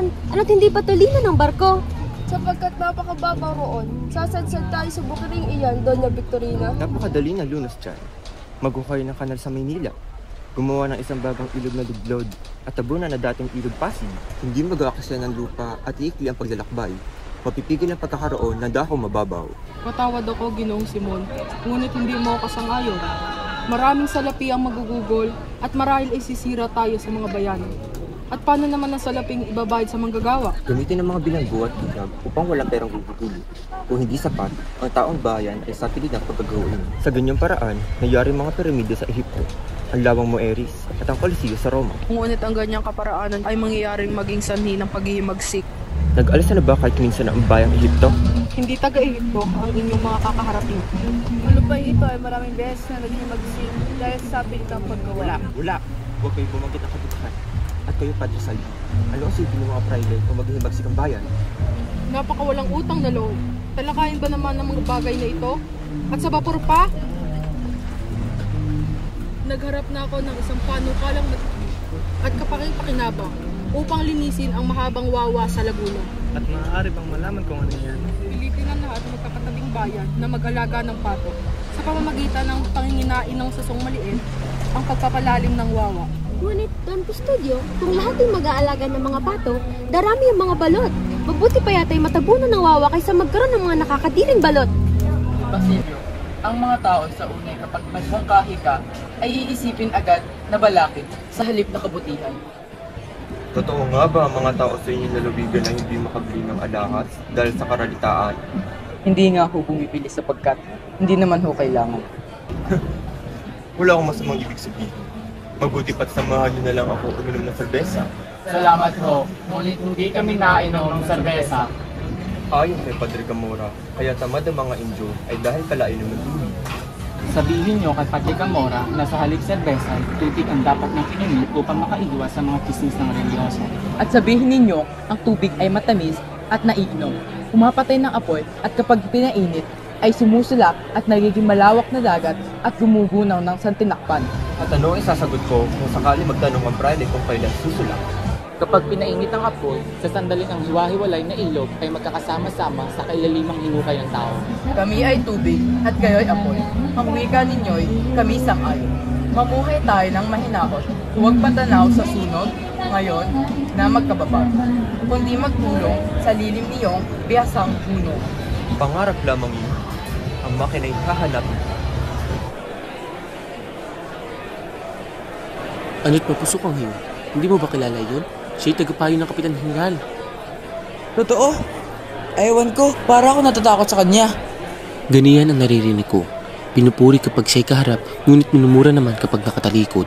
iyon, ano't hindi patulinan ng barko? Sapagkat napakababaw roon, sasadsad tayo sa bukiring iyan, Doña Victorina. Napakadali na lunas dyan. Maghukay ng kanal sa Maynila. Gumawa ng isang bagong ilog na duglod at tabunan na dating ilog Pasig. Hindi mag-aakasya ng lupa at iikli ang paglalakbay. Mapipigil ang pagkakaroon ng dako mababaw. Patawad ako, Ginoong Simon, ngunit hindi mo ako kasangayon. Maraming salapi ang magugugol at marahil ay sisira tayo sa mga bayan. At paano naman ang salaping ibabayad sa manggagawa? Gamitin ang mga bilanggo at bilag upang walang perang guguguli. Kung hindi sapat, ang taong bayan ay sa pilit ng pagkagawin. Sa ganyang paraan, nangyari mga piramide sa Ehipto, ang lawang Moeris at ang Coliseo sa Roma. Ngunit ang ganyang kaparaanan ay mangyayaring maging sanhi ng paghihimagsik. Nag-alasa na ba kahit minsan ang bayang Ehipto? Hindi taga-Ehipto ang inyong mga kakaharapin. Ang lupain ito ay maraming beses na naghimagsik dahil sa pilit ng paggawa. Wala. Huwag kayo bumangkit ng kabutahan. At kayo, Padre Salvi, ano ang silbi ng mga praile kung maghihimagsik ang bayan? Napakawalang utang na loob. Talakayin ba naman ang mga bagay na ito? At sa vapor pa? Nagharap na ako ng isang panukalang matibay at kapaking-pakinabang upang linisin ang mahabang wawa sa Laguna. At maaari bang malaman kung ano yan? Pilitin ang lahat ng magkakatabing bayan na mag-alaga ng pato sa pamamagitan ng panginginain ng sasong maliit ang pagpapalalim ng wawa. Ngunit, Don Custodio, kung lahat ay mag-aalaga ng mga pato, darami ang mga balot. Mabuti pa yata ay matabunan ng wawa kaysa magkaroon ng mga nakakadiring balot. Basilio, ang mga tao sa unay kapag nagmungkahi ka, ay iisipin agad na balakid sa halip na kabutihan. Totoo nga ba ang mga tao sa inyong lalubigan na hindi makabili ng alahas dahil sa karalitaan? Hindi nga ho bumibili sapagkat hindi naman ho kailangan. Wala akong masamang ibig sabihin. Mabuti pa't samahan niyo na lang ako uminom ng serbesa. Salamat ho, ngunit hindi kami nainom ng serbesa. Ayon kay Padre Gamora, kaya tamad ang mga Indio ay dahil kalainom ng tubig. Sabihin nyo kay Padre Gamora na sa halip serbesa, tubig ang dapat nang inumin upang makaiwas sa mga kismis ng reliyoso. At sabihin ninyo, ang tubig ay matamis at naiinom, pumapatay ng apoy at kapag pinainit, ay sumusulak at nagiging malawak na dagat at gumugunaw ng santinakpan. At ano ang isasagot ko kung sakali magtanong ang praile kung kailan susulak? Kapag pinainit ang apoy, sa sandaling ang hiwa-hiwalay na ilog ay magkakasama-sama sa kailalimang hinukay ng tao. Kami ay tubig at kayo ay apoy. Ang wika ninyo'y kami sang-ayon. Mamuhay tayo ng mahinahon, huwag patanaw sa sunod, ngayon, na magkababa, kundi magtulong sa lilim niyong bihasang puno. Pangarap lamang yun, ang makina'y hahanapin. Ano't mapusok ang hiyo? Hindi mo ba kilala yun? Siya'y tagapayo ng Kapitan Hingal. Totoo? Ewan ko, para ako natatakot sa kanya. Ganiyan ang naririnig ko. Pinupuri kapag siya'y kaharap, ngunit minumura naman kapag nakatalikod.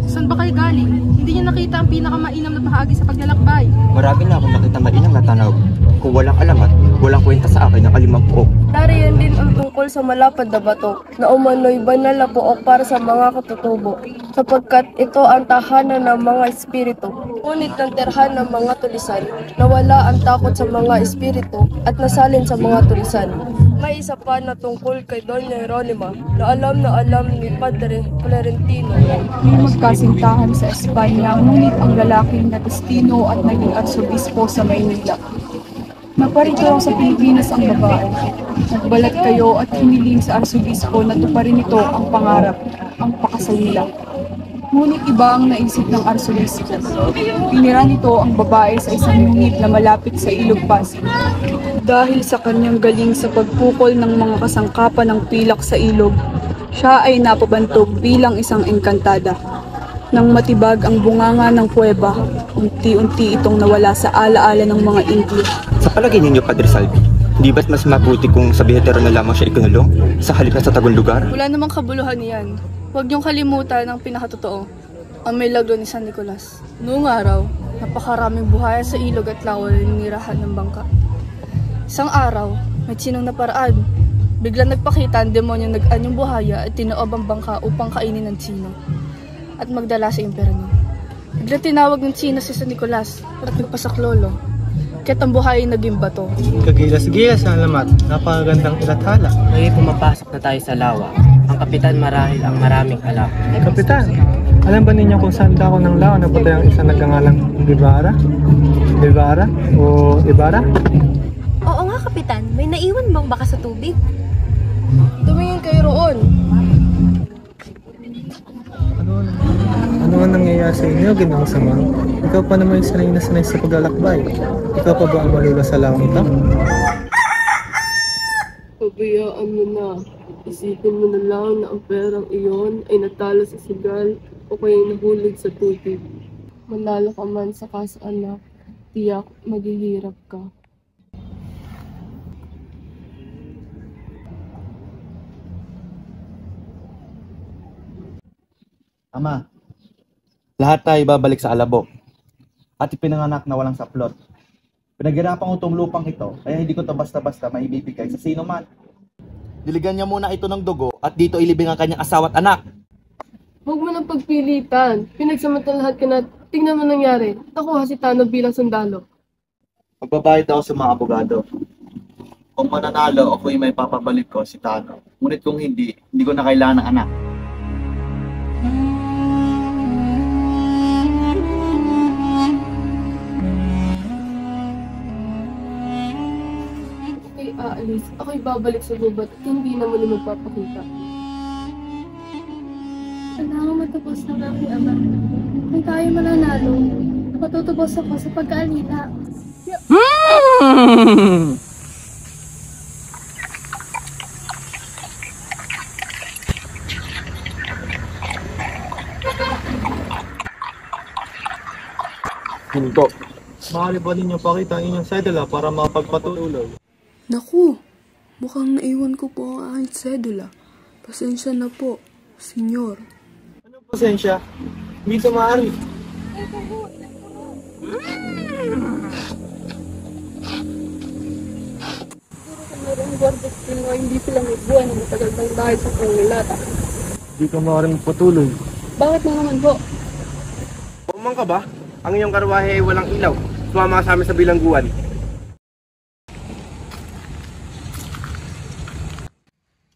Saan ba kayo galing? Hindi niyo nakita ang pinakamainam na bahagi sa paglalakbay. Marami na akong nakita mainam na tanaw. Kung walang alamat, walang kwenta sa akin ng alimang puok. Nariyan din ang tungkol sa malapad na bato na umano'y banal na buok para sa mga katutubo, sapagkat ito ang tahanan ng mga espiritu. Ngunit ng terhan ng mga tulisan, nawala ang takot sa mga espiritu at nasalin sa mga tulisan. May isa pa na tungkol kay Doña Jeronima na alam ni Padre Florentino. May magkasintahan sa Espanya, ngunit ang lalaking na destino at naging arsobispo sa Maynila. Naparito lang sa Pilipinas ang babae. Nagbalat kayo at hiniling sa arsobispo na tuparin ito ang pangarap, ang pakasal nila. Ngunit iba ang naisip ng arsobispo. Pinira nito ang babae sa isang yungib na malapit sa Ilog Pasig. Dahil sa kanyang galing sa pagpukol ng mga kasangkapan ng pilak sa ilog, siya ay napabantog bilang isang engkantada. Nang matibag ang bunganga ng kuweba, unti-unti itong nawala sa alaala ng mga Ingles. Sa palagay ninyo, Padre Salvi, di ba't mas mabuti kung sa Bihetero na lamang siya ikinulong sa halip na sa tagong lugar? Wala namang kabuluhan niyan. Huwag niyong kalimutan ang pinakatotoo, ang milagro ni San Nicolas. Noong araw, napakaraming buhaya sa ilog at lawa na ninirahan ng bangka. Isang araw, may tsinong na paraan. Biglang nagpakita ang demonyo nag-anyong buhaya at tinoob ang bangka upang kainin ng tsino at magdala sa impyerno. Biglang tinawag ng tsino si San Nicolas at nagpasaklolo. Kaya't ang buhay naging bato. Kagilas-gilas na alamat, napakagandang ilathala. Ngayon pumapasok na tayo sa lawa. Ang kapitan marahil ang maraming alam. Kapitan, Alam ba ninyo kung saan dako ng lao napatay ang isang nagngangalang Guevara? Guevara o Ibarra? Oo nga, Kapitan. May naiwan bang baka sa tubig? Tumingin kayo roon. Ano ang nangyayari sa inyo, Ginoong Samang? Ikaw pa naman yung sanay na sanay sa paglalakbay. Ikaw pa ba ang malula sa laong ito? Pabayaan mo na. Isipin mo na lang na ang perang iyon ay natalo sa sugal o kaya nahulog sa tubig. Manalo ka man sa kaso anak, tiyak maghihirap ka. Ama, lahat tayo babalik sa alabok at ipinanganak na walang saplot. Pinaghirapan ko itong lupang ito, kaya hindi ko ito basta-basta maibibigay sa sino man. Diligan niya muna ito ng dugo at dito ilibing ang kanyang asawa at anak. Huwag mo nang pagpilitan. Pinagsamantalahan ka na. Tingnan mo nangyari. Nakuha si Tano bilang sundalo. Magbabayad ako sa mga abogado. Kung mananalo, ako'y may papabalik ko si Tano. Ngunit kung hindi ko na kailangan ng anak. Aalis, ako'y babalik sa gubat at hindi na muli magpapakita. Kailangan matubos ng aking ama. Kung tayo mananalo, matutubos ako sa pagkaalita. Hinto. Maaari ba ninyo pakita ang inyong sedula para makapagpatuloy? Naku, mukhang naiwan ko po ang aking sedula. Pasensya na po, senyor. Anong pasensya? Hindi ito maaari. Siguro kung mayroong guardia ay hindi sila may buwan na matagal pang dahil sa pangilata. Hindi ka maaaring magpatuloy. Bakit na naman po? Umang ka ba? Ang iyong karwahe ay walang ilaw. Sumama ka sa amin sa bilangguan.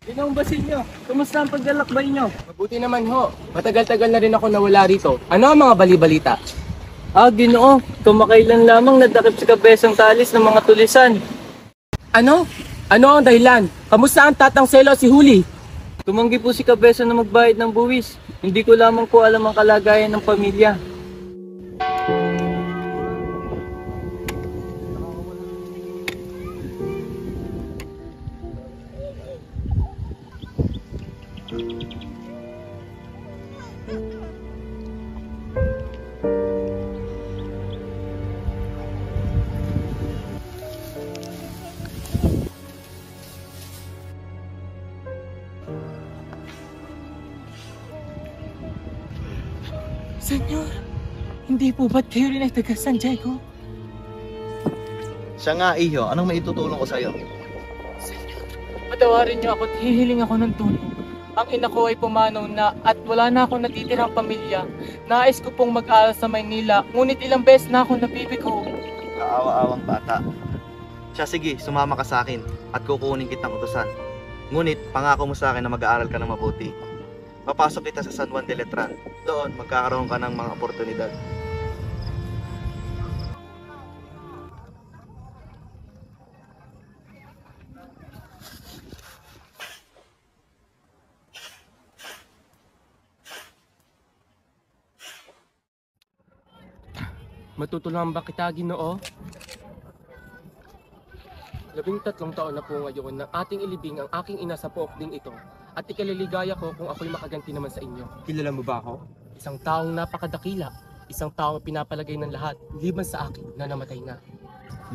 Ginoong Basilio, kumusta ang paglalakbay nyo? Mabuti naman ho. Matagal-tagal na rin ako nawala rito. Ano ang mga bali-balita? Ginoo, kumakailan lamang nadakip sa kabesang talis ng mga tulisan. Ano? Ano ang dahilan? Kamusta ang tatang Selo si Huli? Tumanggi po si Kabesa na magbayad ng buwis. Hindi ko lamang po alam ang kalagayan ng pamilya. Senyor, hindi po ba't kayo rin ay taga San Diego? Siya nga, Iho. Anong maitutulong ko sa'yo? Senyor, patawarin niyo ako at hihiling ako ng tulong. Ang ina ko ay pumanaw na at wala na akong natitirang pamilya. Nais ko pong mag-aral sa Maynila, ngunit ilang beses na ako nabibigo. Kaawa-awang bata. Siya, sige, sumama ka sa akin at kukunin kitang utusan. Ngunit, pangako mo sa akin na mag-aaral ka ng mabuti. Papasok kita sa San Juan de Letran. Doon, magkakaroon ka ng mga oportunidad. Matutulungan ba kita, Ginoo? 13 taon na po ngayon nang ating ilibing ang aking ina sa pook ding ito. At ikaliligaya ko kung ako'y makaganti naman sa inyo. Kilala mo ba ako? Isang taong napakadakila. Isang taong pinapalagay ng lahat, liban sa akin na namatay na.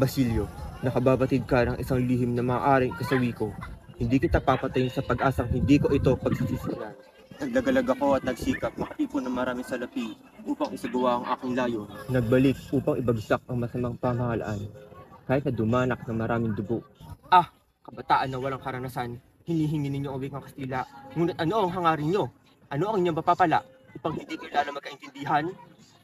Basilio, nakababatid ka ng isang lihim na maaaring kasawi ko. Hindi kita papatayin sa pag-asang hindi ko ito pagsisisihan. Nagdagalag ako at nagsikap makatipon ng maraming salapi upang isagawa ang aking layo. Nagbalik upang ibagsak ang masamang pamahalaan kahit na dumanak ng maraming dugo. Kabataan na walang karanasan, hinihingi ninyo ang wikang Kastila. Ngunit ano ang hangarin nyo? Ano ang inyong mapapala upang hindi kayo lalo magkaintindihan?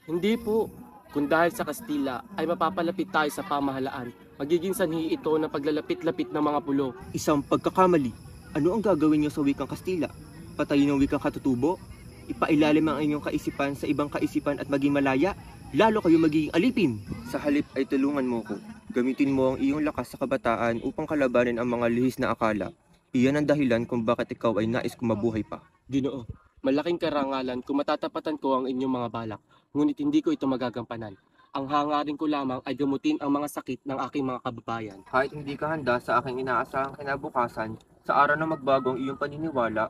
Hindi po. Kung dahil sa Kastila ay mapapalapit tayo sa pamahalaan, magiging sanhi ito ng paglalapit-lapit ng mga pulo. Isang pagkakamali. Ano ang gagawin nyo sa wikang Kastila? Patayin ang wikang katutubo? ipailalim ang inyong kaisipan sa ibang kaisipan at maging malaya, lalo kayo magiging alipin. Sa halip ay tulungan mo ko. Gamitin mo ang iyong lakas sa kabataan upang kalabanin ang mga lihis na akala. Iyan ang dahilan kung bakit ikaw ay nais kong mabuhay pa. Ginoo, malaking karangalan kung matatapatan ko ang inyong mga balak, ngunit hindi ko ito magagampanan. Ang hangarin ko lamang ay gamutin ang mga sakit ng aking mga kababayan. Kahit hindi ka handa sa aking inaasahang kinabukasan, sa araw na magbago ang iyong paniniwala,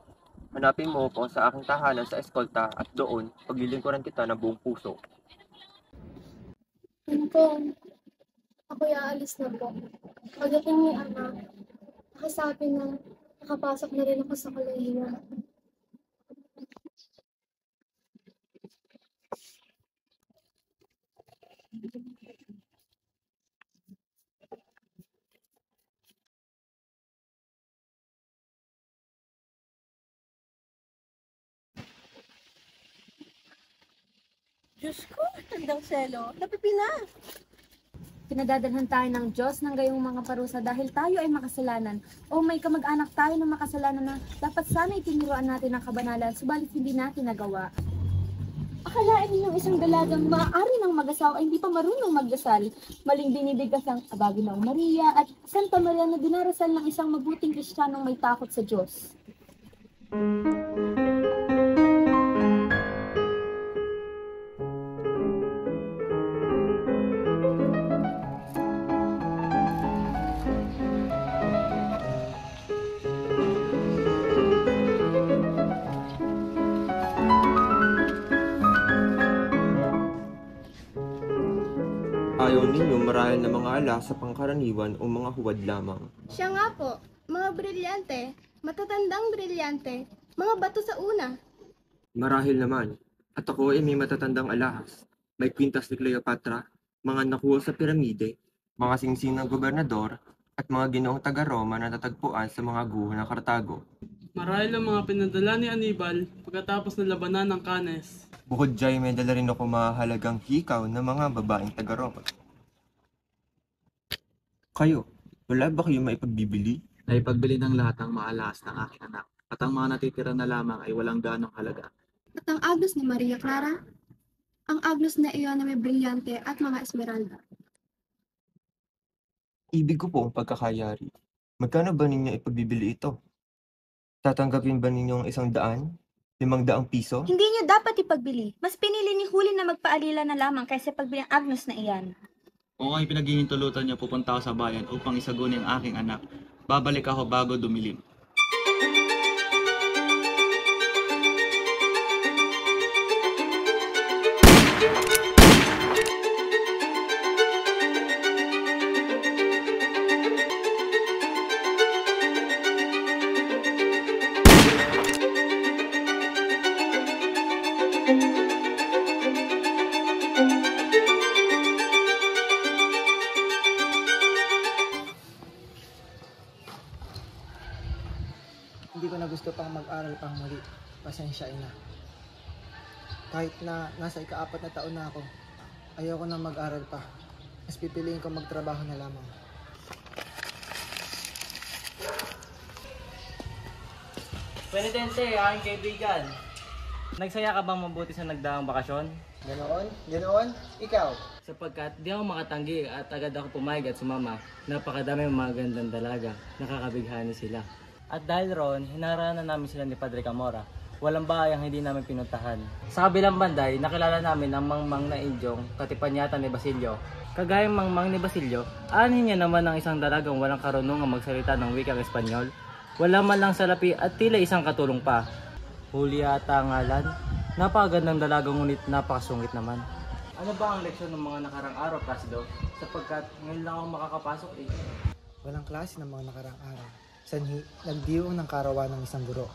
hanapin mo ko sa aking tahanan sa eskolta at doon, paglilingkuran kita ng buong puso. Pong, ako'y aalis na po. Pagdating ni Ama, nakasabi na nakapasok na rin ako sa kolehiyo. Diyos ko, tandang selo, napipina. Pinadadalhan tayo ng Diyos ng gayong mga parusa dahil tayo ay makasalanan. O may kamag-anak tayo na makasalanan na dapat sana itinuruan natin ang kabanalan, subalit hindi natin nagawa. Akalain ninyong isang dalagang maaari ng mag-asawa ay hindi pa marunong magdasal. Maling binibigkas ang Aba Ginoong Maria at Santa Maria na dinarasal ng isang mabuting Kristiyanong may takot sa Diyos. Ayaw ninyo marahil na mga ala sa pangkaraniwan o mga huwad lamang. Siya nga po, mga brilyante, matatandang brilyante, mga bato sa una. Marahil naman, at ako ay may matatandang alahas. May kwintas ni Cleopatra, mga nakuha sa piramide, mga singsing ng gobernador, at mga ginoong taga-Roma na natagpuan sa mga guho ng Kartago. Marahil ang mga pinadala ni Anibal pagkatapos ng labanan ng Canes. Bukod dyan, may dala rin ako mahalagang hikaw ng mga babaeng taga-Roma. Kayo, wala ba kayo maipagbibili? Naipagbili ng lahat ang maalahas ng aking anak, at ang mga natitira na lamang ay walang ganong halaga. At ang agnos ni Maria Clara, ang agnos na iyon na may brilyante at mga esmeralda. Ibig ko po ang pagkakayari. Magkano ba ninyo ipagbibili ito? Tatanggapin ba ninyo ang 100? 500 piso? Hindi nyo dapat ipagbili. Mas pinili ni Huli na magpaalila na lamang kaysa pagbili ang agnos na iyan. Kung ang pinaghihintulutan niya, pupunta ako sa bayan upang isagunin ang aking anak. Babalik ako bago dumilim. Hindi ko na gusto pang mag-aral pang muli. Pasensya ina. Kahit na nasa ika-4 na taon na ako, ayoko na mag-aral pa. Mas pipiliin ko magtrabaho na lamang. Penitente, aking kaibigan. Nagsaya ka bang mabuti sa nagdaang bakasyon? Ganoon? Ganoon? Ikaw? Sapagkat di ako makatanggi at agad ako pumayag at sumama. Napakadami mga gandang dalaga. Nakakabighani sila. At dahil roon, hinaraanan namin sila ni Padre Camora. Walang bahay ang hindi namin pinuntahan. Sa kabilang banday, nakilala namin ang mangmang na Indyong katipanyatan ni Basilio. Kagayang mangmang ni Basilio, anin niya naman ang isang dalagang walang karunungang magsalita ng wikang Espanyol. Wala man lang salapi at tila isang katulong pa. Huli ata ang ngalan. Napakagandang dalagang ngunit napakasungit naman. Ano ba ang leksyon ng mga nakarang araw, Placido? Sapagkat ngayon lang ako makakapasok eh. Walang klase ng mga nakarang araw. Sanhi, nagdiwang ng karawan ng isang guro.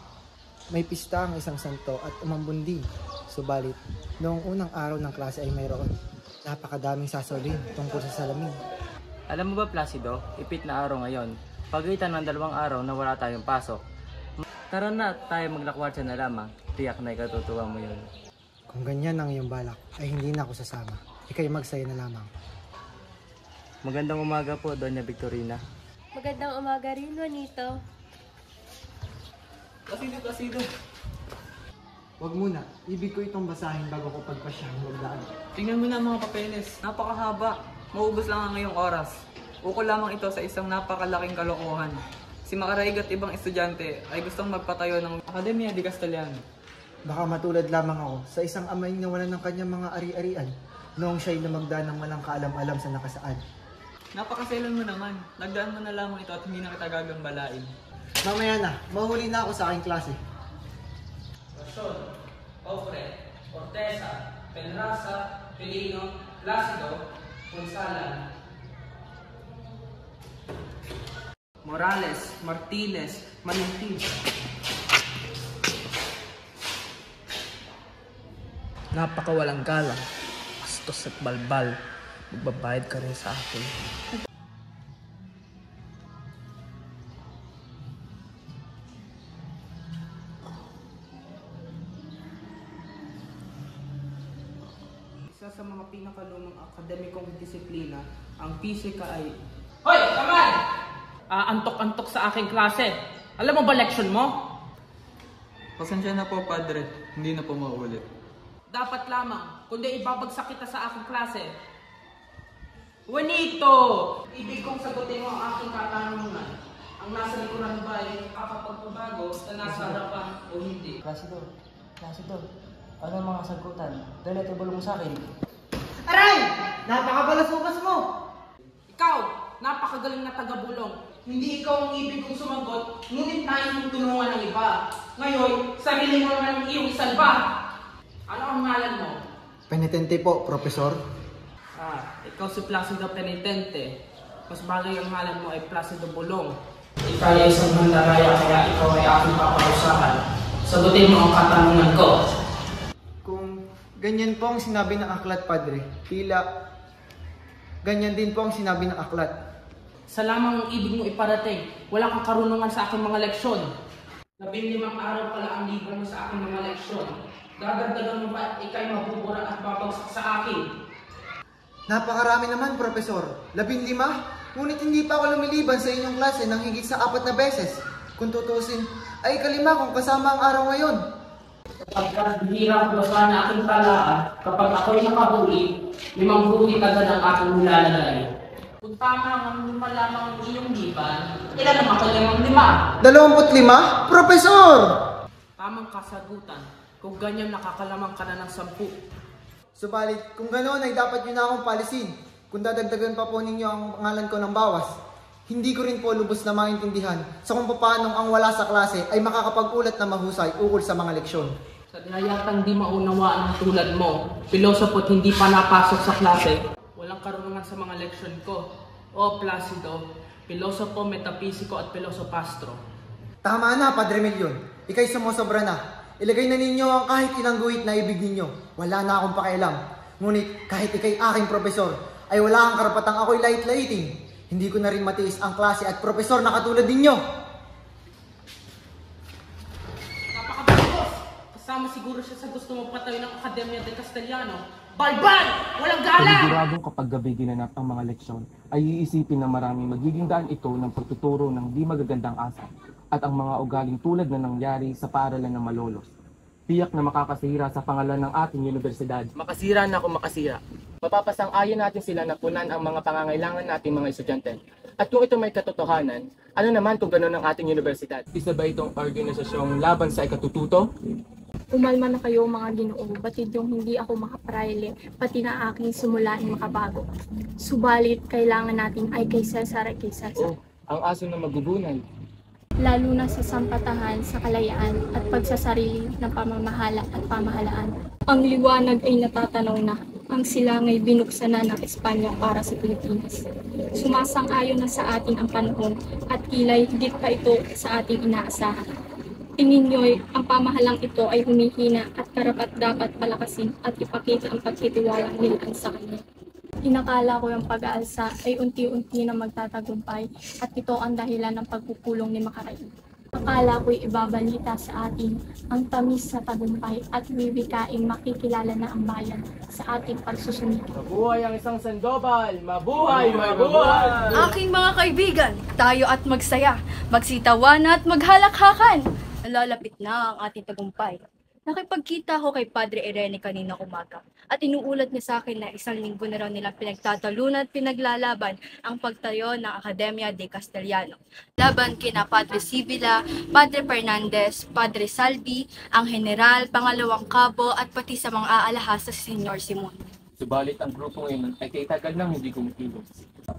May pista ang isang santo at umambundi. Subalit, noong unang araw ng klase ay mayroon. Napakadaming sasolin tungkol sa salamin. Alam mo ba, Placido, ipit na araw ngayon. Pagitan ng 2 araw na wala tayong pasok. Tara na, tayo maglakwatsa na lamang. Tiyak na ikatutuwa mo yun. Kung ganyan ang iyong balak, ay hindi na ako sasama. Ika'y magsaya na lamang. Magandang umaga po, Doña Victorina. Magandang umaga rin, Juanito. Placido. Wag muna. Ibig ko itong basahin bago ko pagpasyang magdaan. Tingnan mo na mga papeles. Napakahaba. Maubos lang ang ngayong oras. Ukol lamang ito sa isang napakalaking kalokohan. Si Macaraig at ibang estudyante ay gustong magpatayo ng Academia de Castellano. Baka matulad lamang ako sa isang amaing nawalan ng kanyang mga ari-arian noong siya'y lumagdaan ng walang kaalam-alam sa nakasaad. Napakaselan mo naman. Nagdaan mo na lamang ito at hindi na kita gagambalain. Mamaya na. Mahuli na ako sa aking klase. Pasyon, Ofre, Orteza, Penrasa, Pelino, Placido, Gonzalan, Morales, Martinez, Manuntin. Napakawalang galang. Bastos at balbal. Magbabayad ka rin sa akin. Isa sa mga pinakalumang akademikong disiplina, ang pisika ay... Hoy! Kamal! Antok-antok sa aking klase. Alam mo ba leksyon mo? Pasensya na po, Padre. Hindi na po maulit. Dapat lamang, kundi ibabagsak kita sa aking klase. Juanito! Ibig kong sagutin mo ang aking katanungan. Ang nasa likuran ba ay kakapagpabago na nasa harapan o hindi? Placido, ano ang mga sagutan? Dahil ito bulong mo sa akin. Aray! Napakabalas-bukas mo! Ikaw, napakagaling na taga-bulong. Hindi ikaw ang ibig kong sumagot, ngunit tayo mong tulungan ng iba. Ngayon, sarili mo naman ang iyong isalba. Ano ang ngalan mo? Penitente po, Profesor. Ikaw si Placido Penitente. Mas bagay ang ngalan mo ay Placido Bulong. Ikaw ay isang mandaraya kaya ikaw ay aking paparusahan. Sagutin mo ang katanungan ko. Kung ganyan po ang sinabi ng aklat, Padre, tila ganyan din po ang sinabi ng aklat. Sa lamang ang ibig mo iparating, wala kang karunungan sa aking mga leksyon. 15 araw pala ang libre mo sa aking mga leksyon. Dadagdagan mo ba ikay mabubura at babagsak sa akin? Napakarami naman, Profesor. 15? Ngunit hindi pa ako lumiliban sa inyong klase ng higit sa 4 na beses. Kung tutusin, ay 5 kung kasama ang araw ngayon. Kapag hirap ko sana aking talaan, kapag ako'y nakahuli, 5 guhit agad ang aking nilalagay. Kung tama ang 5 lamang ang iyong liban, ilan naman ko 5? 25? Profesor! Tamang kasagutan. Kung ganyan, nakakalamang ka na ng 10. Subalit, kung ganoon ay dapat yun na akong palisin. Kung dadagdagan pa po ninyo ang pangalan ko ng bawas. Hindi ko rin po lubos na maintindihan sa kung paano ang wala sa klase ay makakapag-ulat na mahusay ukol sa mga leksyon. Sadya yatang di maunawaan ang tulad mo. Pilosopo't hindi pa napasok sa klase. Walang karunungan sa mga leksyon ko. O Placido, pilosopo, metapsiko at pilosopastro. Tama na, Padre Melyon. Ika'y sumusobra na. Ilagay na ninyo ang kahit ilang guhit na ibig ninyo. Wala na akong pakialam. Ngunit kahit ikay aking profesor, ay wala kang karapatang ako'y lait-laitin. Hindi ko na rin matiis ang klase at profesor na katulad ninyo. Napakabagos! Kasama siguro siya sa gusto mo patayo ng Academia de Castellano. Balbal! Walang galang! Siguradong kapag gabi ginanap ang mga leksyon, ay iisipin na maraming magiging daan ito ng pagtuturo ng di magagandang asal at ang mga ugaling tulad na nangyari sa paaralan ng malolos. Tiyak na makakasira sa pangalan ng ating universidad. Makasira na kung makasira. Mapapasang-ayon natin sila na punan ang mga pangangailangan nating mga estudyante. At kung ito may katotohanan, ano naman kung gano'n ang ating universidad? Isa ba itong organisasyong laban sa ikatututo? Umalma na kayo mga Ginoo, batid yung hindi ako makapraile, pati na aking simulain makabago. Subalit, kailangan natin ay kay Cesar at kay Cesar. Ang aso na magubunay. Lalo na sa sampatahan, sa kalayaan at pagsasarili ng pamamahala at pamahalaan. Ang liwanag ay natatanaw na. Ang silangay binuksan na ng Espanya para sa Pilipinas. Sumasang-ayon na sa atin ang panahon at kilay higit pa ito sa ating inaasahan. Tingin nyo'y ang pamahalang ito ay humihina at karapat-dapat palakasin at ipakita ang pagtitiwalang nilaan sa kanya. Inakala ko yung pag-aalsa ay unti-unti na magtatagumpay at ito ang dahilan ng pagpupulong ni Macaraig. Akala ko'y ibabalita sa atin ang tamis sa tagumpay at wiwikaing makikilala na ang bayan sa ating pagsusumikap. Mabuhay ang isang Sandoval! Mabuhay! Mabuhay! Aking mga kaibigan, tayo at magsaya, magsitawa at maghalakhakan. Lalapit na ang ating tagumpay. Nakipagkita ako kay Padre Irene kanina umaga at inuulat niya sa akin na 1 linggo na raw nilang pinagtatalunan at pinaglalaban ang pagtayo ng Academia de Castellano. Laban kina Padre Sibila, Padre Fernandez, Padre Salvi, ang General, Pangalawang Cabo at pati sa mga aalahas sa Senyor Simon. Subalit ang grupo ngayon ay kay tagal nang hindi kumikilos.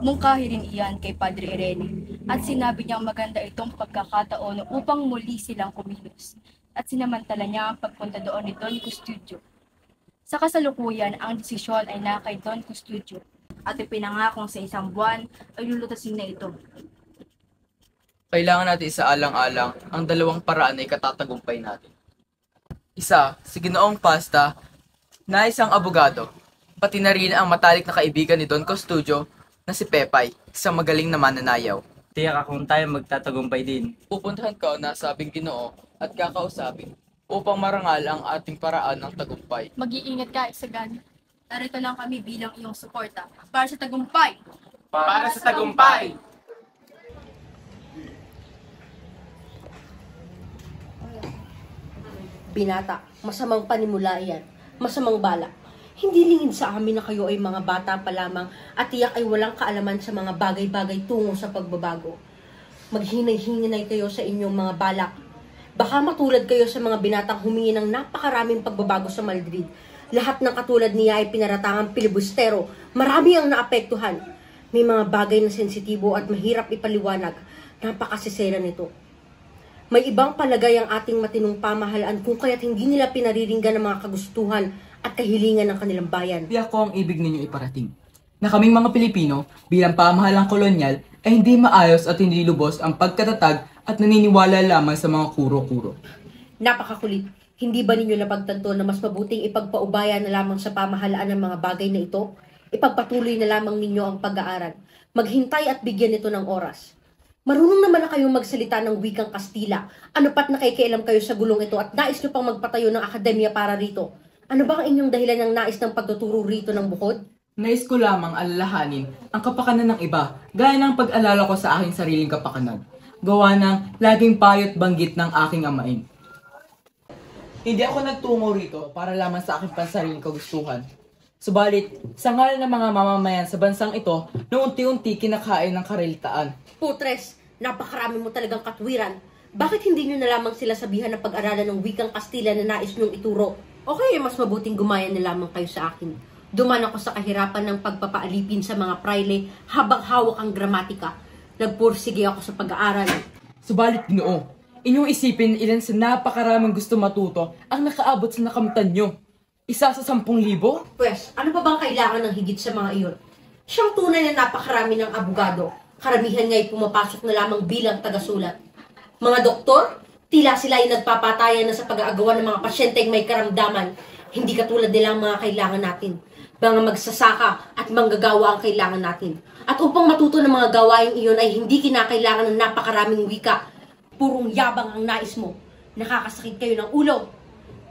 Mungkahi rin iyan kay Padre Irene at sinabi niyang maganda itong pagkakataon upang muli silang kumilos. At sinamantala niya ang pagpunta doon ni Don Custodio. Sa kasalukuyan, ang desisyon ay na kay Don Custodio at ipinangakong sa 1 buwan ay lulutasin na ito. Kailangan natin isaalang-alang ang 2 paraan na ikatatagumpay natin. Isa, si Ginoong Pasta na isang abogado, pati na rin ang matalik na kaibigan ni Don Custodio na si Pepay, isang magaling na mananayaw. Tiyak akong tayo magtatagumpay din. Pupuntahan ka na sabing Ginoo at kakausapin upang marangal ang ating paraan ng tagumpay. Mag-iingat ka, Isagan. Narito lang kami bilang iyong suporta para sa tagumpay! Para sa tagumpay! Binata, masamang panimula yan. Masamang balak. Hindi lingid sa amin na kayo ay mga bata pa lamang at tiyak ay walang kaalaman sa mga bagay-bagay tungo sa pagbabago. Maghinay-hinay kayo sa inyong mga balak. Baka matulad kayo sa mga binatang humingi ng napakaraming pagbabago sa Madrid. Lahat ng katulad niya ay pinaratangang pilibustero. Marami ang naapektuhan. May mga bagay na sensitibo at mahirap ipaliwanag. Napakasisera nito. May ibang palagay ang ating matinong pamahalaan kung kaya't hindi nila pinariringgan ang mga kagustuhan at kahilingan ng kanilang bayan. Di ako ang ibig ninyo iparating. Na kaming mga Pilipino, bilang pamahalang kolonyal, ay hindi maayos at hindi lubos ang pagkatatag at naniniwala lamang sa mga kuro-kuro. Napakakulit. Hindi ba ninyo napagtanto na mas mabuting ipagpaubaya na lamang sa pamahalaan ng mga bagay na ito? Ipagpatuloy na lamang ninyo ang pag-aaral. Maghintay at bigyan ito ng oras. Marunong naman na kayong magsalita ng wikang Kastila. Ano pat nakikialam kayo sa gulong ito at nais nyo pang magpatayo ng akademya para rito? Ano ba ang inyong dahilan ng nais ng pagtuturo rito ng bukod? Nais ko lamang alalahanin ang kapakanan ng iba, gaya ng pag-alala ko sa aking sariling kapakanan. Gawa ng laging payot banggit ng aking amain. Hindi ako nagtungo rito para lamang sa aking pansariling kagustuhan. Subalit, sa ngalan ng mga mamamayan sa bansang ito na unti-unti kinakain ng karilitaan. Putres, napakarami mo talagang katwiran. Bakit hindi nyo na lamang sila sabihan ng pag-aralan ng wikang Kastila na nais nyong ituro? Okay, mas mabuting gumaya na lamang kayo sa akin. Duman ako sa kahirapan ng pagpapaalipin sa mga praile habang hawak ang gramatika. Nagpursige ako sa pag-aaral. Subalit Ginoo, inyong isipin ilan sa napakaraming gusto matuto ang nakaabot sa nakamtan nyo. 1 sa 10,000? Pwes, ano pa bang kailangan ng higit sa mga iyon? Siyang tunay na napakarami ng abogado. Karamihan nga'y pumapasok na lamang bilang tagasulat. Mga doktor, tila sila ay nagpapatayan na sa pag-aagawa ng mga pasyenteng may karamdaman. Hindi katulad nila ang mga kailangan natin. Mga magsasaka at manggagawa ang kailangan natin. At upang matuto ng mga gawain iyon ay hindi kinakailangan ng napakaraming wika. Purong yabang ang nais mo. Nakakasakit kayo ng ulo.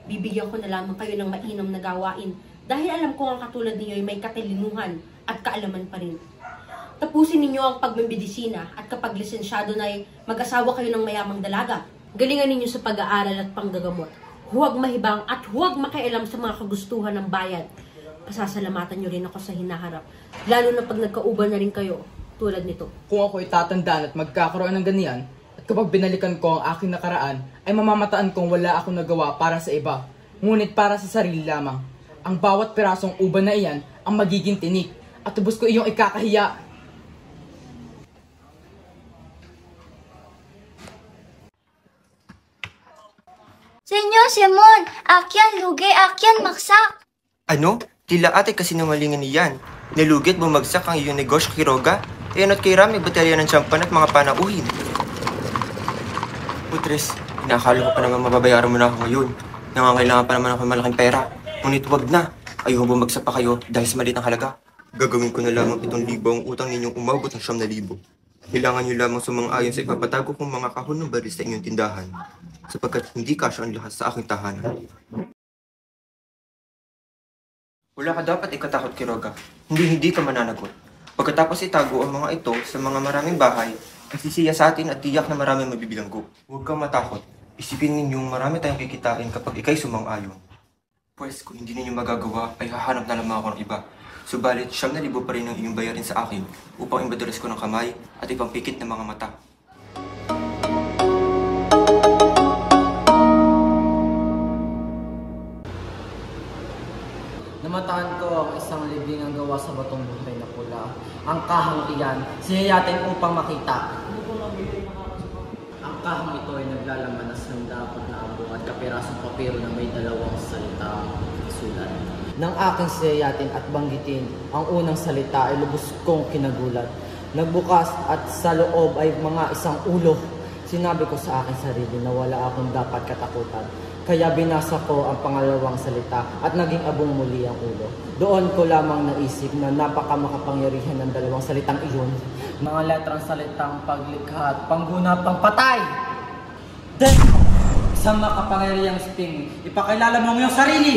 Bibigyan ko na lamang kayo ng mainam na gawain dahil alam ko ang katulad ninyo ay may katalinuhan at kaalaman pa rin. Tapusin ninyo ang pagmimedisina at kapag lisensyado na ay mag-asawa kayo ng mayamang dalaga. Galingan ninyo sa pag-aaral at panggagamot. Huwag mahibang at huwag makialam sa mga kagustuhan ng bayan. Pasasalamatan nyo rin ako sa hinaharap. Lalo na pag nagkauban na rin kayo, tulad nito. Kung ako'y tatandaan at magkakaroon ng ganyan, at kapag binalikan ko ang aking nakaraan, ay mamamataan kong wala akong nagawa para sa iba, ngunit para sa sarili lamang. Ang bawat pirasong uban na iyan ang magiging tinik, at tubos ko iyong ikakahiya. Senyor Simon, akyan lugi, akyan maksak. Ano? Tila ate kasinungalingan niyan. Nalugit bumagsak ang iyong negosyo, Quiroga. Ayan at kay Rami, batalya ng tsampan at mga panauhin. Putres, inakala ko pa naman mababayaran mo na ako ngayon. Nangangailangan pa naman ako ng malaking pera. Ngunit wag na. Ayaw bumagsak pa kayo dahil sa maliit ang halaga. Gagawin ko na lamang 7,000 ang utang ninyong umabot ng 9,000. Kailangan nyo lamang sumang-ayon sa ipapatago kong mga kahon ng baris sa inyong tindahan. Sapagkat hindi kasya ang lahat sa aking tahanan. Wala ka dapat ikatakot, Quiroga. Hindi ka mananagot. Pagkatapos itago ang mga ito sa mga maraming bahay, ang sisiya sa atin at tiyak na maraming mabibilanggo. Huwag kang matakot. Isipin ninyong marami tayong kikitain kapag ikay sumang-ayon. Pwes, kung hindi ninyo magagawa, ay hahanap na lamang ako ng iba. Subalit, 9,000 pa rin ang iyong bayarin sa akin upang imbadalas ko ng kamay at ipangpikit ng mga mata. Namataan ko ang isang libing ang gawa sa batong buhay na pula. Ang kahang iyan, sinayatin upang makita. Ang kahang ito ay naglalaman ng sandapot na abong at kapirasong papiro na may dalawang salita sulat. Nang aking siyayatin at banggitin, ang unang salita ay lubos kong kinagulat. Nagbukas at sa loob ay mga isang ulo. Sinabi ko sa aking sarili na wala akong dapat katakutan. Kaya binasa ko ang pangalawang salita at naging abong muli ang ulo. Doon ko lamang naisip na napakamakapangyarihan ng dalawang salitang iyon. Mga letrang salitang paglikha at pangguna pang patay! Then, isang makapangyarihang sting, ipakilala mo ang iyong sarili!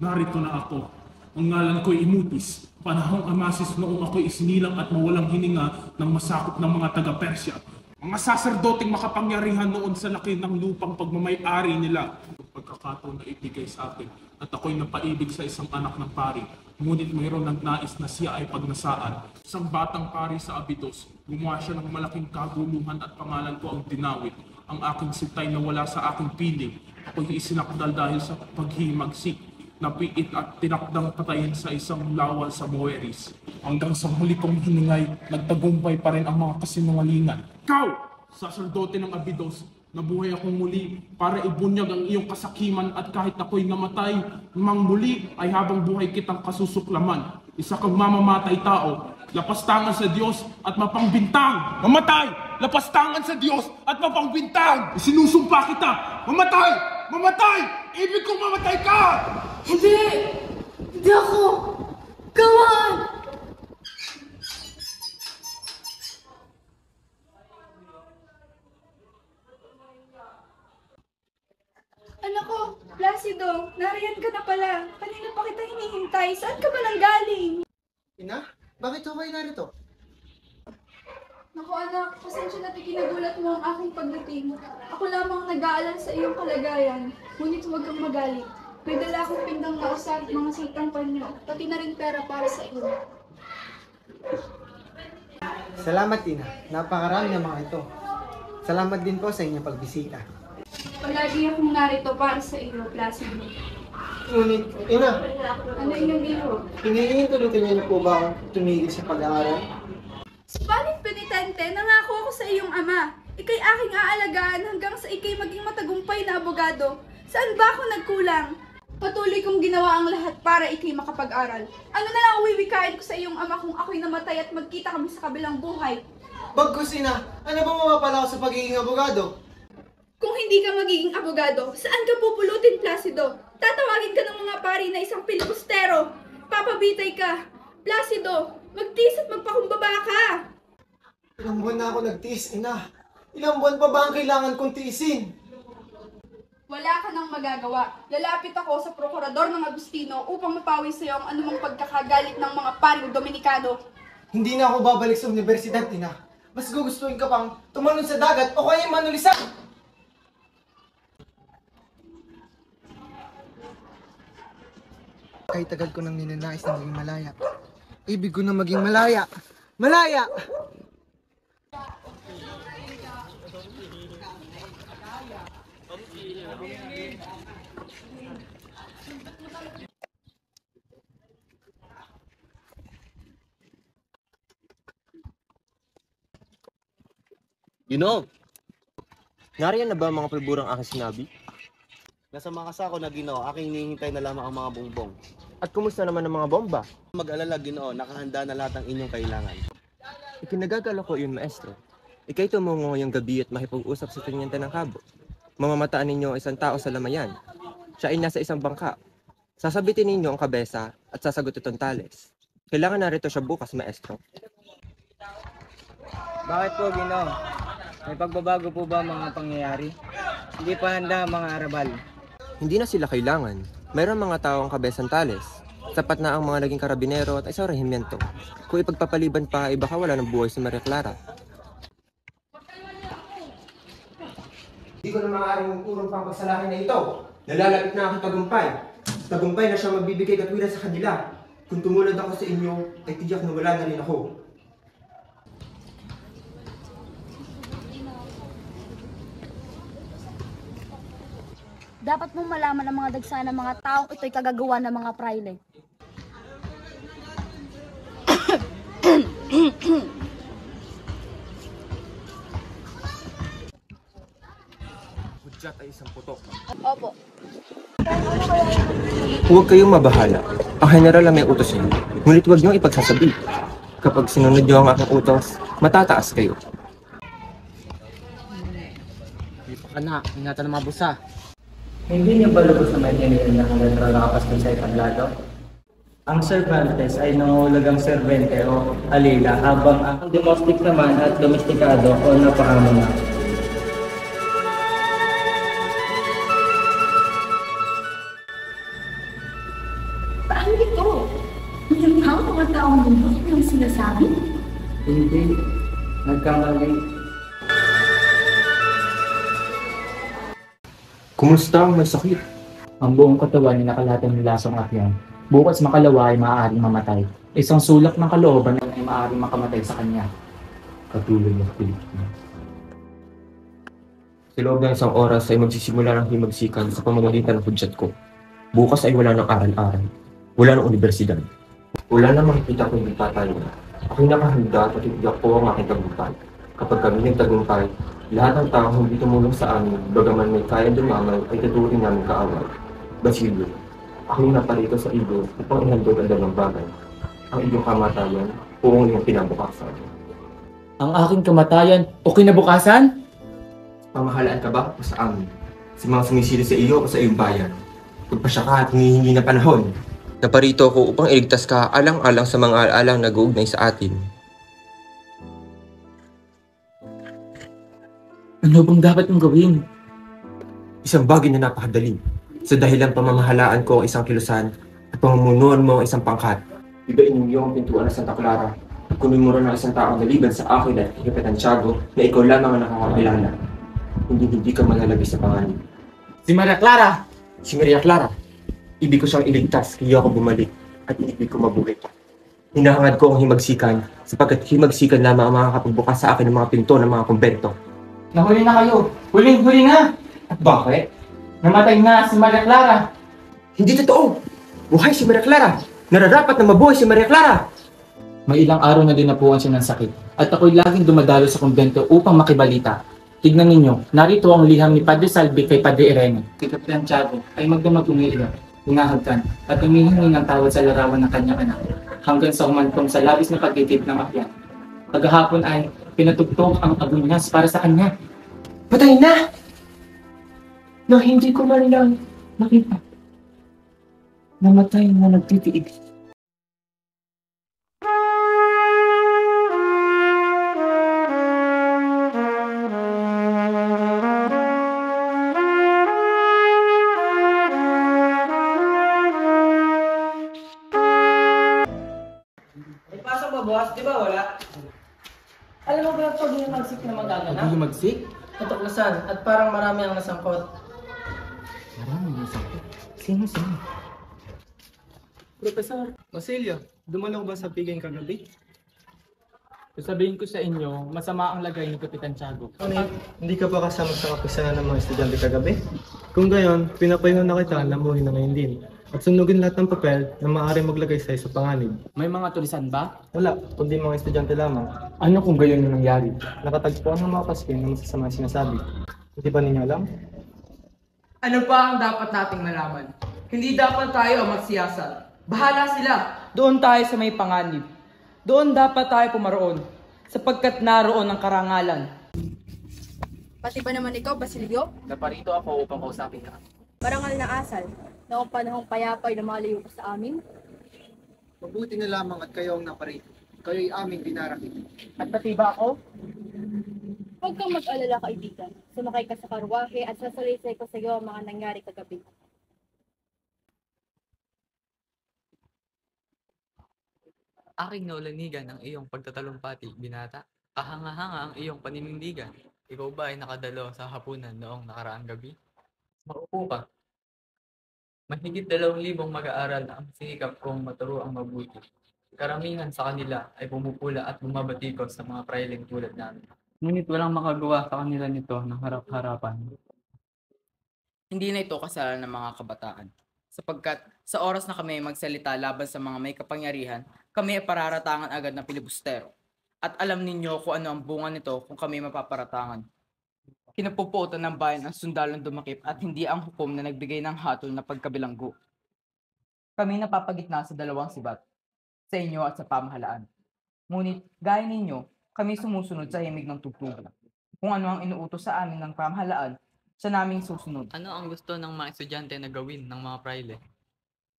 Narito na ako. Ang ngalan ko'y Imutis. Panahong Amasis noong ako'y isinilang at mawalang hininga ng masakop ng mga taga-Persya. Mga saserdoteng makapangyarihan noon sa laki ng lupang pagmamay-ari nila. Pagkakataon na ibigay sa akin at ako'y napaibig sa isang anak ng pari. Ngunit mayroon nagnais na siya ay pagnasaan. Isang batang pari sa Abydos. Gumawa siya ng malaking kaguluhan at pangalan ko ang Dinawit. Ang aking sitay na wala sa aking piling. Ako'y isinakdal dahil sa paghimagsik. Napiit at tinakdang patayin sa isang lawal sa Moeris. Hanggang sa huli kong hiningay, nagtagumpay pa rin ang mga kasinungalingan. Ikaw, saserdote ng Abydos, nabuhay akong muli para ibunyag ang iyong kasakiman at kahit ako'y namatay, mang muli ay habang buhay kitang kasusuklaman. Isa kang mamamatay tao, lapastangan sa Diyos at mapangbintang. Mamatay! Lapastangan sa Diyos at mapangbintang! Isinusumpa kita! Mamatay! Mamatay! Ibig kong mamatay ka! Hindi! Hindi ako! Gawan! Anak ko, Placido, nariyan ka na pala. Kanina pa kita hinihintay. Saan ka ba nanggaling? Ina, bakit ho kayo narito? Naku anak, pasensya na't ikinagulat mo ang aking pagdating. Ako lamang nag-aalala sa iyong kalagayan. Ngunit huwag kang magalit. May dala akong pindang na usap, mga sultang panyo, pati na rin pera para sa iyo. Salamat, Ina. Napakarami ng mga ito. Salamat din po sa inyong pagbisita. Palagi akong narito para sa iyo, Placido. Ngunit, Ina, Ano inyong iho? hinihintulutan niyo na po ba akong tumigil sa pag-aaral? Subalit penitente, nangako ako sa iyong ama. Ika'y aking aalagaan hanggang sa ika'y maging matagumpay na abogado. Saan ba ako nagkulang? Patuloy kong ginawa ang lahat para ika'y makapag-aral. Ano na lang ang wiwikain ko sa iyong ama kung ako'y namatay at magkita kami sa kabilang buhay? Bagkus, Ina, ano bang mapapala ko sa pagiging abogado? Kung hindi ka magiging abogado, saan ka pupulutin, Placido? Tatawagin ka ng mga pari na isang pilibustero. Papabitay ka. Placido, magtiis at magpakumbaba ka. Ilang buwan na ako nagtiis, Ina. Ilang buwan pa ba ang kailangan kong tiisin? Wala ka nang magagawa. Lalapit ako sa prokurador ng Agustino upang mapawi sa iyo ang anumang pagkakagalit ng mga paring Dominikano. Hindi na ako babalik sa universidad, Ina. Mas gugustuhin ka pang tumalon sa dagat o kaya manulisan. Kahit tagal ko nang ninanais na maging malaya. Ibig ko na maging malaya. Malaya! Ginoo, nariyan na ba ang mga pulburang aking sinabi? Nasa mga sako na Ginoo, aking hinihintay na lamang ang mga bongbong. At kumusta naman ang mga bomba? Mag-alala Ginoo, nakahanda na lahat ang inyong kailangan. Ikinagagala ko yun, maestro. Ika'y tumungo ngayong gabi at makipag-usap sa tiniente ng Kabo. Mamamataan ninyo isang tao sa lamayan. Siya ay nasa isang bangka. Sasabitin ninyo ang kabesa at sasagot itong tales. Kailangan narito siya bukas, maestro. Bakit po, Ginoo? May pagbabago po ba mga pangyayari? Hindi pa handa mga arabal. Hindi na sila kailangan. Mayroong mga taong kabesan tales. Sapat na ang mga naging karabinero at isang rehimento. Kung ipagpapaliban pa, ay baka wala ng buhay si Maria Clara. Hindi Hindi ko na maaaring urong pang pagsalahin na ito. Nalalapit na aking tagumpay. Tagumpay na siya magbibigay katwiran sa kanila. Kung tumulad ako sa inyo, ay tiyak na wala na rin ako. Dapat mong malaman ang mga dagsa ng mga taong ito'y kagagawa ng mga praile. Hudyat ay isang putok. Opo. Huwag kayong mabahala. Ang general ang may utos niyo. Ngunit huwag niyong ipagsasabi. Kapag sinunod niyo ang aking utos, matataas kayo. Anak, ingatan ng mga busa. Hindi niyo ba lubos na maintindihan na kung literal nakapaskil sa itablado? Ang Cervantes ay nangulagang serbente o alila habang ang domestic naman at domestikado o napaamo na. Paano ito? Yung mga taong lubos ng sinasabi? Hindi. Nagkamali. Kumusta ang may sakit? Ang buong katawan ay nakalatan ng lasong akyan. Bukas makalawa ay maaaring mamatay. Isang sulak ng kalooban ay maaaring makamatay sa kanya. Katulad ng Pilipinas. Sa loob ng isang oras ay magsisimula ng himagsikan sa pamamagitan ng hudyat ko. Bukas ay wala ng aral-aral. Wala ng universidad. Wala na makikita ko hindi patayo. Ako'y nakahanda at itiyak ko ang aking tagumpay. Kapag kami nagtagumpay, lahat ng taong hindi tumulong sa amin, bagaman may kaya dumamay, ay tuturin namin kaaway. Basilio, ako'y naparito sa iyo upang ihandog ang dalawang bagay. Ang iyong kamatayan o ang iyong kinabukasan. Ang aking kamatayan o kinabukasan? Pamahalaan ka ba o sa amin? Sa mga sumisili sa iyo o sa iyong bayan? Pagpasya ka at hinihingi na panahon. Naparito ako upang iligtas ka alang-alang sa mga alaalang nag-uugnay sa atin. Ano bang dapat mong gawin? Isang bagay na napakadali. Sa dahilang pamamahalaan ko ang isang kilusan at pamumunuan mo ang isang pangkat. Ibain niyo ang pintuan ng Santa Clara. Kunin mo rin ang isang taong naliban sa akin at Kapitan Tiago na ikaw lamang ang nakakakilala. Hindi ka malalagay sa panganib. Si Maria Clara! Si Maria Clara. Ibig ko siyang iligtas kaya ako bumalik at ibig ko mabuhay pa. Hinahangad ko ang himagsikan sapagkat himagsikan lamang ang makakapagbukas sa akin ng mga pinto ng mga kumbento. Nahuli na kayo! Huling-huli na! At bakit? Namatay na si Maria Clara! Hindi totoo! Buhay si Maria Clara! Nararapat na mabuhay si Maria Clara! May ilang araw na dinapuan siya ng sakit at ako'y laging dumadalo sa kumbento upang makibalita. Tignan ninyo, narito ang liham ni Padre Salvi kay Padre Irene. Si Kapitan Tiago ay magdamag umiiyak, hinahagkan at humihingi ng tawad sa larawan ng kanyang anak hanggang sa humantong sa labis na pagtitip ng akyan. Kagahapon ay pinatugtog ang agunyas para sa kanya. Patay na! Na hindi ko man lang nakita. Namatay na nagtitiig. May pasok ba, boss? Di ba wala? Alam mo ba pag humagsik na magaganap? Humagsik? Katuklasan at parang marami ang nasangkot. Marami ang nasangkot? Sino? Professor, Basilio, dumalaw ba sa piging kagabi? Sasabihin ko sa inyo, masama ang lagay ni Kapitan Tiago. Hindi ka pa kasama sa kapisanan ng mga estudyante kagabi? Kung gayon, pinapayuhan na kita na buhay na ngayon din. At sunugin lahat ng papel na maaaring maglagay sa sa panganib. May mga tulisan ba? Wala, kundi mga estudyante lamang. Ano kung gayon yung nangyari? Nakatagpuan ng mga paskil na masasama sinasabi. Hindi ba ninyo alam? Ano pa ang dapat nating malaman? Hindi dapat tayo magsiyasat. Bahala sila. Doon tayo sa may panganib. Doon dapat tayo pumaroon. Sapagkat naroon ang karangalan. Pati ba naman ikaw, Basilio? Naparito ako upang kausapin ka. Marangal na asal, na kung panahong payapay na malayo ka sa amin. Mabuti na lamang at kayo ang naparito. Kayo'y aming dinarakit. At pati ba ako? Huwag kang mag-alala, kaibigan. Sumakay ka sa karwahe at sasalaysay ko sa iyo ang mga nangyari kagabi. Aking naulanigan ang iyong pagtatalumpati, binata. Kahanga-hanga ang iyong paninindigan. Ikaw ba ay nakadalo sa hapunan noong nakaraang gabi? Maupo ka. Mahigit 2,000 mag-aaral ang sinikap kong maturo ang mabuti. Karamihan sa kanila ay pumupula at bumabatikos sa mga prailing tulad namin. Ngunit walang makagawa sa kanila nito ng harap-harapan. Hindi na ito kasalanan ng mga kabataan. Sapagkat sa oras na kami magsalita laban sa mga may kapangyarihan, kami ay pararatangan agad ng pilibustero. At alam ninyo kung ano ang bunga nito kung kami mapaparatangan. Kinapupuotan ng bayan ang sundalong dumakip at hindi ang hukom na nagbigay ng hatol na pagkabilanggo. Kami napapagitna sa dalawang sibat, sa inyo at sa pamahalaan. Ngunit gaya ninyo, kami sumusunod sa himig ng tugtugan. Kung ano ang inuutos sa amin ng pamahalaan, sa naming susunod. Ano ang gusto ng mga estudyante na gawin ng mga praile?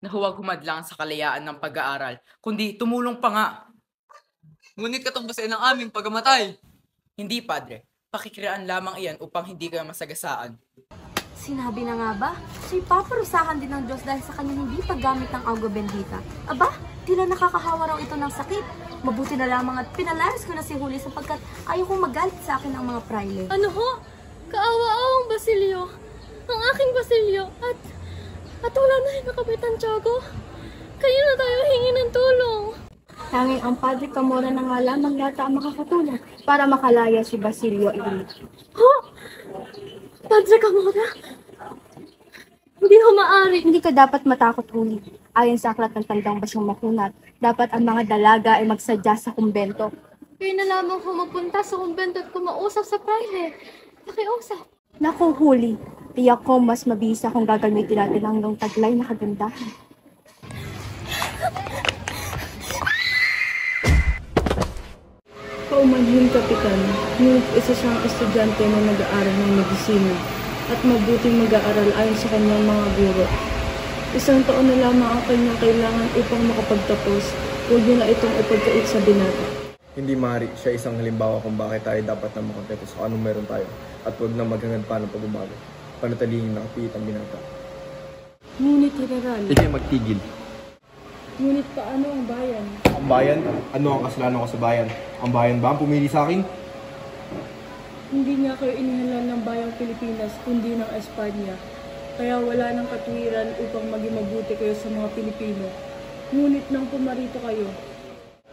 Na huwag humadlang sa kalayaan ng pag-aaral, kundi tumulong pa nga. Ngunit katumbasin ang aming pagamatay. Hindi, Padre. Pakikiraan lamang iyan upang hindi kayo masagasaan. Sinabi na nga ba? Siya'y paparusahan din ng Diyos dahil sa kanyang hindi paggamit ng Agua Bendita. Aba, tila nakakahawa raw ito ng sakit. Mabuti na lamang at pinalayas ko na si Huli sapagkat ayaw kong magalit sa akin ang mga praile. Ano ho? Kaawa-awang Basilio. Ang aking Basilio. At wala na rin nakapitan, Tiago. Kayo na tayo hingi ng tulong. Tanging ang Padre Camora na nga lamang yata ang makakatulong para makalaya si Basilio Iglesias. Ho? Padre Camora? Hindi ho maaari. Hindi ka dapat matakot, Huli. Ayon sa aklat ng Tandang Basyong Makunat, dapat ang mga dalaga ay magsadya sa kumbento. Kayo na lamang ho magpunta sa kumbento at kumausap sa praile. Nakiusap. Naku, Huli. Tiyak ko mas mabisa kung gagamitin natin ang nung taglay na kagandahan. Paumanhin, Kapitan, ngunit isa siyang estudyante na nag-aaral ng medisina at mabuting mag-aaral ayon sa kanyang mga guro. 1 taon na lamang ang kanyang kailangan upang makapagtapos, huwag niyo na itong ipagkait sa binata. Hindi maaari siya isang halimbawa kung bakit tayo dapat na makontento sa anong meron tayo at huwag na maghangad pa ng pagbabago. Panatilihin nakapiit ang binata. Ngunit, General, Sige, magtigil. ngunit paano ang bayan? Ang bayan? Ano ang kasalanan ko sa bayan? Ang bayan ba ang pumili sa akin? Hindi nga kayo inihalan ng bayang Pilipinas kundi ng Espanya. Kaya wala nang katuwiran upang maging mabuti kayo sa mga Pilipino. Ngunit nang pumarito kayo,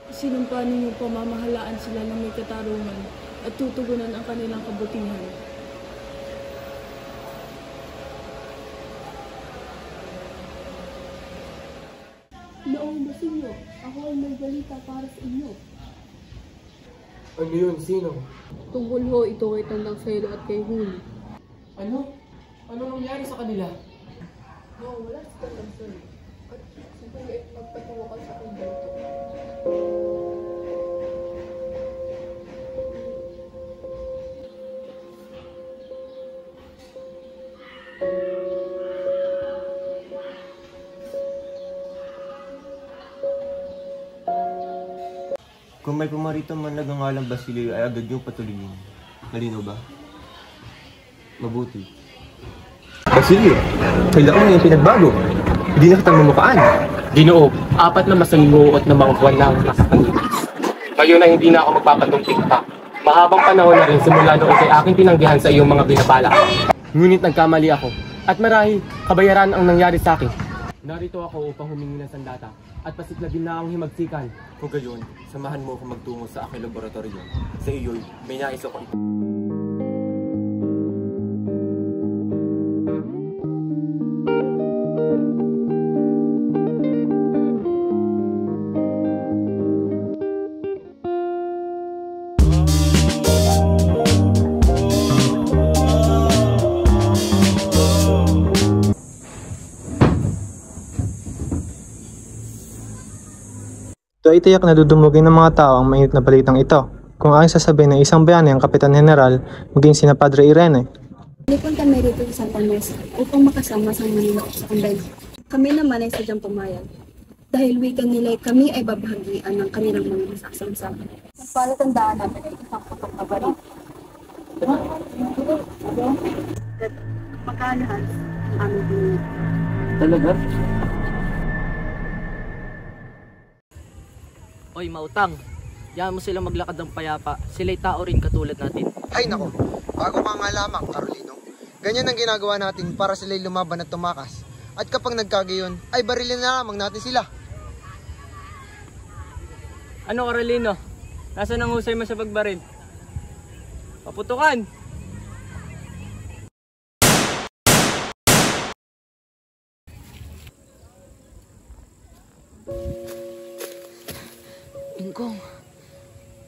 sinumpa ninyong pamamahalaan sila ng may katarungan at tutugunan ang kanilang kabutihan. Noong Basilio, ako ay may balita para sa inyo. Ano yun? Sino? Tungkol ho ito kay Tandang Selo at kay Huli. Ano? Ano nangyari sa kanila? Wala si Tandang Selo. At si Huli ay magpatawakan sa kumbento. Kung may pumarito man nagangalang Basilio ay agad yung patuloyin. Malinaw ba? Mabuti. Basilio, kailan mo yung pinagbago? Hindi na kitang mamukaan. Ginoo, 4 na masalimuot na mga buwan lang. Ngayon ay hindi na ako magpapatungkik pa. Mahabang panahon na rin simula noon kay aking tinanggihan sa iyong mga binabala. Ngunit nagkamali ako. At marahil, kabayaran ang nangyari sa akin. Narito ako upang humingi ng sandata at pasiklabin na ang himagsikan. Kung gayon, samahan mo ako magtungo sa aking laboratorio. Sa iyo'y may nais ako. Ito ay tiyak na dudumugin ng mga tao ang mainit na balitang ito. Kung aking sasabihin ng isang bayani ang Kapitan General, maging sina Padre Irene. Lipon kami rito sa Santa Mesa upang makasama sa Manila sa kumbento. Kami naman ay sadyang pumayag. Dahil wika nila kami ay babahagian ng kanilang mga masasamsama. Palatandaan natin ay isang putok na baril. At magkalahan ang aming pinili. Talaga? Oy, mautang. Yan mo sila maglakad ng payapa. Sila'y tao rin katulad natin. Ay nako, Bago ka nga lamang, Carolino. Ganyan ang ginagawa natin para sila'y lumaban at tumakas. At kapag nagkagayon, ay barilin na lamang natin sila. Ano, Carolino? Nasaan ang husay mo sa pagbaril? Paputukan!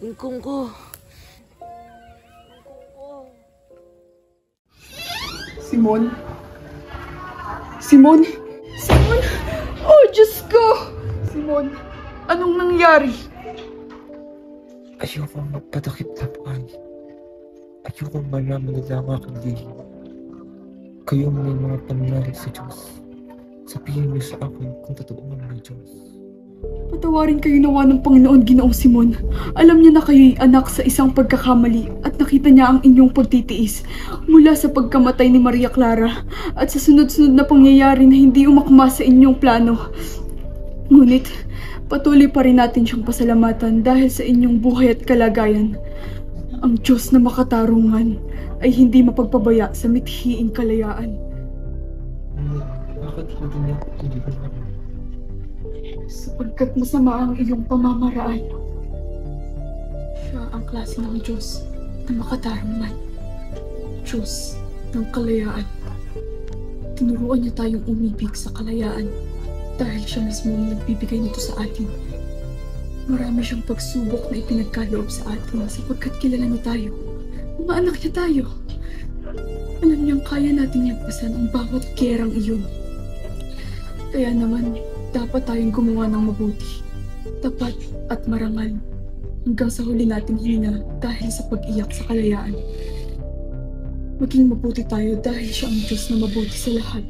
Ingkong ko. Simon? Simon? Simon? Oh, Diyos ko! Simon, anong nangyari? Ayokong magpatakip-tapan. Ayokong malaman nila ang aking dilim. Kayong may mga pangyari sa Diyos. Sabihin niyo sa akin kung totoo ang may Diyos. Patawarin kayo nawa ng Panginoon, Ginoong Simon. Alam niya na kayo'y anak sa isang pagkakamali at nakita niya ang inyong pagtitiis mula sa pagkamatay ni Maria Clara at sa sunod-sunod na pangyayari na hindi umakma sa inyong plano. Ngunit, patuloy pa rin natin siyang pasalamatan dahil sa inyong buhay at kalagayan. Ang Diyos na makatarungan ay hindi mapagpabaya sa mithiing kalayaan. Bakit hindi niya tuligan ako? Sapagkat masama ang iyong pamamaraan. Siya ang klase ng Diyos na makatarungan. Diyos ng kalayaan. Tinuruan niya tayong umibig sa kalayaan dahil siya mismo ang nagbibigay nito sa atin. Marami siyang pagsubok na ipinagkaloob sa atin sapagkat kilala niya tayo. Mga anak niya tayo. Alam niyang kaya natin yampasan ang bawat gerang iyon. Kaya naman, dapat tayong gumawa ng mabuti, tapat at marangal hanggang sa huli nating hininga dahil sa pag-iyak sa kalayaan. Maging mabuti tayo dahil siya ang Diyos na mabuti sa lahat.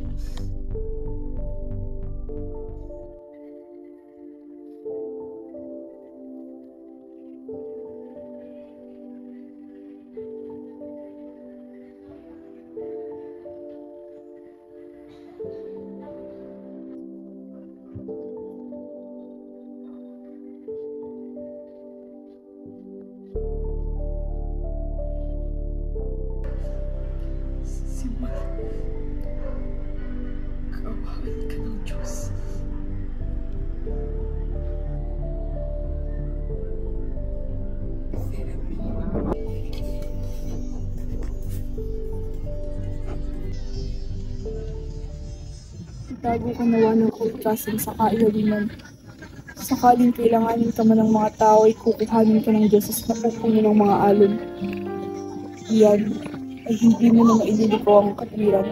Simon, kaawaan ka ng Diyos. Itago ka nawa ng kautasan sa kailaliman. Sakaling kailanganin ka man ng mga tao ay kukuhanin ka ng Diyos sa napupuno ng mga alon. Iyan ay hindi mo na maililikaw ang katwiran.